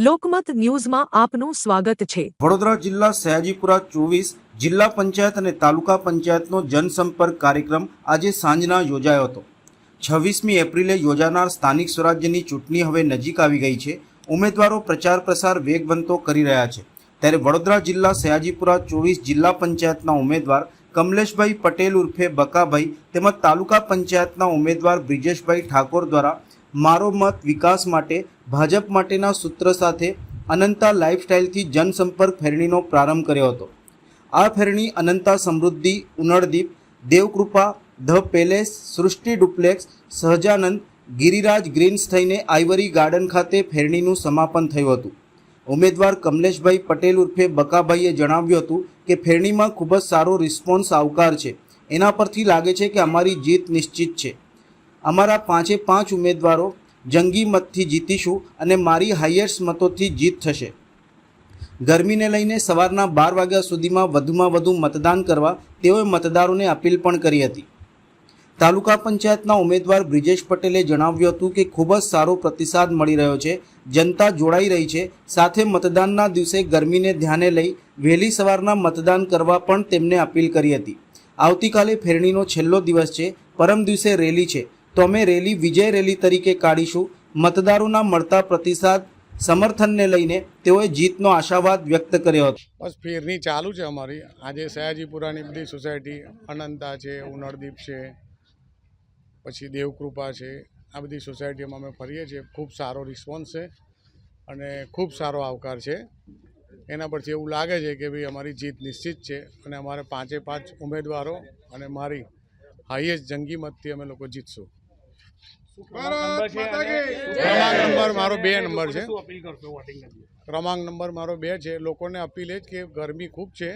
લોકમત ન્યૂઝમાં આપનું સ્વાગત છે। વડોદરા જિલ્લા સયાજીપુરા 24 જિલ્લા પંચાયત અને તાલુકા પંચાયતનો જનસંપર્ક કાર્યક્રમ આજે સાંજના યોજાયો હતો। 26મી એપ્રિલે યોજાનાર સ્થાનિક સ્વરાજ્યની ચૂંટણી હવે નજીક આવી ગઈ છે। ઉમેદવારો પ્રચાર પ્રસાર વેગવંતો કરી રહ્યા છે। ત્યારે વડોદરા જિલ્લા સયાજીપુરા 24 જિલ્લા પંચાયતના ઉમેદવાર કમલેશભાઈ પટેલ ઉર્ફે બકાભાઈ તેમજ તાલુકા પંચાયતના ઉમેદવાર બ્રિજેશભાઈ ઠાકોર દ્વારા મારો મત વિકાસ માટે ભાજપ માટેના સૂત્ર સાથે અનંતા લાઇફસ્ટાઇલથી જનસંપર્ક ફેરણીનો પ્રારંભ કર્યો હતો। આ ફેરણી અનંતા સમૃદ્ધિ, ઉનળદીપ, દેવકૃપા, ધ પેલેસ, સૃષ્ટિ ડુપ્લેક્સ, સહજાનંદ, ગિરિરાજ ગ્રીન્સ થઈને આઇવરી ગાર્ડન ખાતે ફેરણીનું સમાપન થયું હતું। ઉમેદવાર કમલેશભાઈ પટેલ ઉર્ફે બકાભાઈએ જણાવ્યું હતું કે ફેરણીમાં ખૂબ જ સારો રિસ્પોન્સ આવકાર છે। એના પરથી લાગે છે કે અમારી જીત નિશ્ચિત છે। અમારા 5 ઉમેદવારો જંગી મતથી જીતીશું અને મારી હાઈએસ્ટ મતોથી જીત થશે। ગરમીને લઈને સવારના 12 વાગ્યા સુધીમાં વધુમાં વધુ મતદાન કરવા તેઓએ મતદારોને અપીલ પણ કરી હતી। તાલુકા પંચાયતના ઉમેદવાર બ્રિજેશ પટેલે જણાવ્યું હતું કે ખૂબ જ સારો પ્રતિસાદ મળી રહ્યો છે, જનતા જોડાઈ રહી છે। સાથે મતદાનના દિવસે ગરમીને ધ્યાને લઈ વહેલી સવારના મતદાન કરવા પણ તેમને અપીલ કરી હતી। આવતીકાલે ફેરણીનો છેલ્લો દિવસ છે, પરમ દિવસે રેલી છે, તો અમે રેલી વિજય રેલી તરીકે કાઢીશું। મતદારોના મળતા પ્રતિસાદ સમર્થનને લઈને તેઓએ જીતનો આશાવાદ વ્યક્ત કર્યો હતો। બસ ફેરની ચાલુ છે અમારી। આજે સયાજીપુરાની બધી સોસાયટી અનંતા છે, ઉનળદીપ છે, પછી દેવકૃપા છે, આ બધી સોસાયટીઓમાં અમે ફરીએ છીએ। ખૂબ સારો રિસ્પોન્સ છે અને ખૂબ સારો આવકાર છે। એના પરથી એવું લાગે છે કે ભાઈ અમારી જીત નિશ્ચિત છે અને અમારે 5 ઉમેદવારો અને મારી હાઈએસ્ટ જંગી મતથી અમે લોકો જીતશું। ક્રમાંક નંબર મારો 2 નંબર છે। ક્રમાંક નંબર મારો 2 છે। લોકોને અપીલ એ જ કે ગરમી ખૂબ છે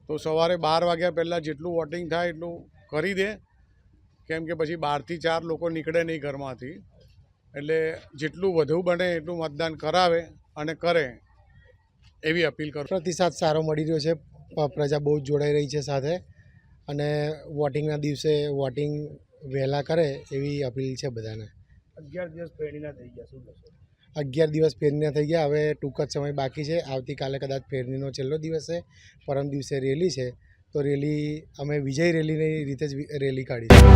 તો સવારે 12 વાગ્યા પહેલાં જેટલું વોટિંગ થાય એટલું કરી દે, કેમ કે પછી 12 થી 4 લોકો નીકળે નહીં ઘરમાંથી। એટલે જેટલું વધુ બને એટલું મતદાન કરાવે અને કરે એવી અપીલ કરું। પ્રતિસાદ સારો મળી રહ્યો છે, પ્રજા બહુ જોડાઈ રહી છે સાથે, અને વોટિંગના દિવસે વોટિંગ વહેલા કરે એવી અપીલ છે બધાને। 11 દિવસ ફેરણીના થઈ ગયા, શું થશે? 11 દિવસ ફેરણીના થઈ ગયા, હવે ટૂંક જ સમય બાકી છે। આવતીકાલે કદાચ ફેરણીનો છેલ્લો દિવસ છે, પરમ દિવસે રેલી છે, તો રેલી અમે વિજય રેલીની રીતે જ રેલી કાઢીશું।